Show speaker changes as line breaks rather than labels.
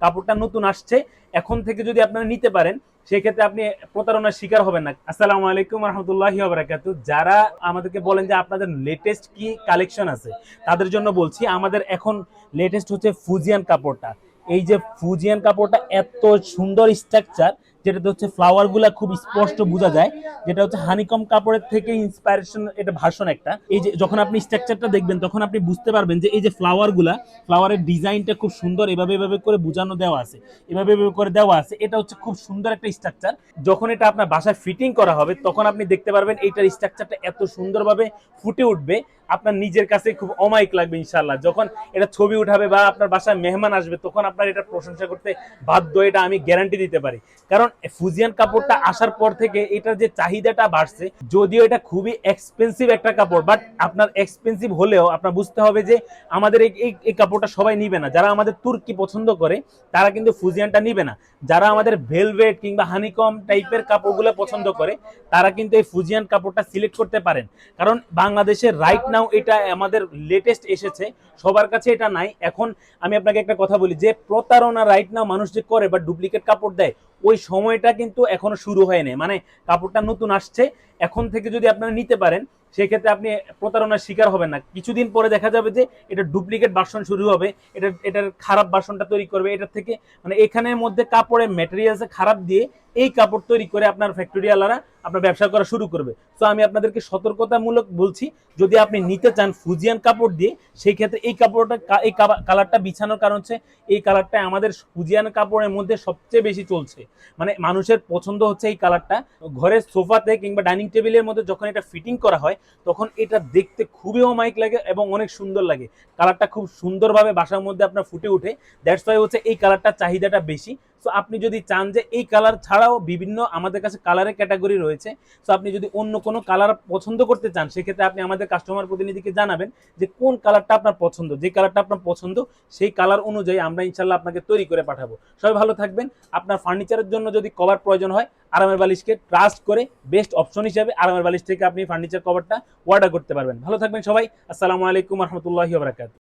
কাপড়টা নতুন আসছে, এখন থেকে যদি আপনারা নিতে পারেন সেক্ষেত্রে আপনি প্রতারণার শিকার হবেন না। আসসালামু আলাইকুম রহমতুল্লাহি ওয়া বারাকাতুহু। যারা আমাদেরকে বলেন যে আপনাদের লেটেস্ট কি কালেকশন আছে, তাদের জন্য বলছি আমাদের এখন লেটেস্ট হচ্ছে ফুজিয়ান কাপড়টা। এই যে ফুজিয়ান কাপড়টা এত সুন্দর স্ট্রাকচার, যেটাতে হচ্ছে ফ্লাওয়ার গুলা খুব স্পষ্ট বোঝা যায়, যেটা হচ্ছে হানিকম কাপড়ের থেকে ইন্সপায়ারেশন, এটা ভার্সন একটা। এই যে যখন আপনি স্ট্রাকচারটা দেখবেন তখন আপনি বুঝতে পারবেন যে এই যে ফ্লাওয়ার গুলা, ফ্লাওয়ারের ডিজাইনটা খুব সুন্দর, এভাবে এভাবে করে বোঝানো দেওয়া আছে, এভাবে এভাবে করে দেওয়া আছে। এটা হচ্ছে খুব সুন্দর একটা স্ট্রাকচার। যখন এটা আপনার বাসায় ফিটিং করা হবে তখন আপনি দেখতে পারবেন এইটার স্ট্রাকচারটা এত সুন্দরভাবে ফুটে উঠবে, আপনার নিজের কাছে খুব অমায়িক লাগবে ইনশাআল্লাহ। যখন এটা ছবি উঠাবে বা আপনার বাসায় মেহমান আসবে তখন আপনার এটা প্রশংসা করতে বাধ্য, এটা আমি গ্যারান্টি দিতে পারি। কারণ ফুজিয়ান কাপড়টা আসার পর থেকে এটার যে চাহিদাটা বাড়ছে, যদিও এটা খুবই এক্সপেন্সিভ একটা কাপড়, বাট আপনার এক্সপেন্সিভ হলেও আপনার বুঝতে হবে যে আমাদের এই কাপড়টা সবাই নিবে না। যারা আমাদের তুর্কি পছন্দ করে তারা কিন্তু ফুজিয়ানটা নিবে না। যারা আমাদের ভেলভেট কিংবা হানিকম টাইপের কাপড়গুলো পছন্দ করে তারা কিন্তু এই ফুজিয়ান কাপড়টা সিলেক্ট করতে পারেন। কারণ বাংলাদেশে রাইট নাও এটা আমাদের লেটেস্ট এসেছে, সবার কাছে এটা নাই। এখন আমি আপনাকে একটা কথা বলি, যে প্রতারণা রাইট নাও মানুষ যে করে বা ডুপ্লিকেট কাপড় দেয়, ওই সময়টা কিন্তু এখনো শুরু হয়নি। মানে কাপড়টা নতুন আসছে, এখন থেকে যদি আপনারা নিতে পারেন সেক্ষেত্রে আপনি প্রতারণার শিকার হবেন না। কিছুদিন পরে দেখা যাবে যে এটা ডুপ্লিকেট ভার্সন শুরু হবে, এটার খারাপ ভার্সনটা তৈরি করবে, এটার থেকে মানে এখানের মধ্যে কাপড়ের ম্যাটেরিয়ালস খারাপ দিয়ে এই কাপড় তৈরি করে আপনার ফ্যাক্টরিওয়ালারা আপনার ব্যবসা করা শুরু করবে। তো আমি আপনাদেরকে সতর্কতামূলক বলছি, যদি আপনি নিতে চান ফুজিয়ান কাপড় দিয়ে, সেই ক্ষেত্রে এই কাপড়টা, এই কালারটা বিছানোর কারণ হচ্ছে এই কালারটা আমাদের ফুজিয়ান কাপড়ের মধ্যে সবচেয়ে বেশি চলছে। মানে মানুষের পছন্দ হচ্ছে এই কালারটা। ঘরের সোফাতে কিংবা ডাইনিং টেবিলের মধ্যে যখন এটা ফিটিং করা হয় তখন এটা দেখতে খুবই অমায়িক লাগে এবং অনেক সুন্দর লাগে। কালারটা খুব সুন্দরভাবে বাসার মধ্যে আপনার ফুটে ওঠে। দ্যাটস ওয়াই হচ্ছে এই কালারটার চাহিদাটা বেশি। সো আপনি যদি চান যে এই কালার ছাড়াও বিভিন্ন আমাদের কাছে কালারের ক্যাটাগরি রয়েছে, সো আপনি যদি অন্য কোনো কালার পছন্দ করতে চান সেক্ষেত্রে আপনি আমাদের কাস্টমার প্রতিনিধিকে জানাবেন যে কোন কালারটা আপনার পছন্দ। যে কালারটা আপনার পছন্দ সেই কালার অনুযায়ী আমরা ইনশাল্লাহ আপনাকে তৈরি করে পাঠাবো। সবাই ভালো থাকবেন। আপনার ফার্নিচারের জন্য যদি কভার প্রয়োজন হয়, আরামের বালিশকে ট্রাস্ট করে বেস্ট অপশন হিসেবে আরামের বালিশ থেকে আপনি ফার্নিচার কভারটা অর্ডার করতে পারবেন। ভালো থাকবেন সবাই। আসসালামু আলাইকুম রহমতুল্লাহি ওয়া বারাকাতুহু।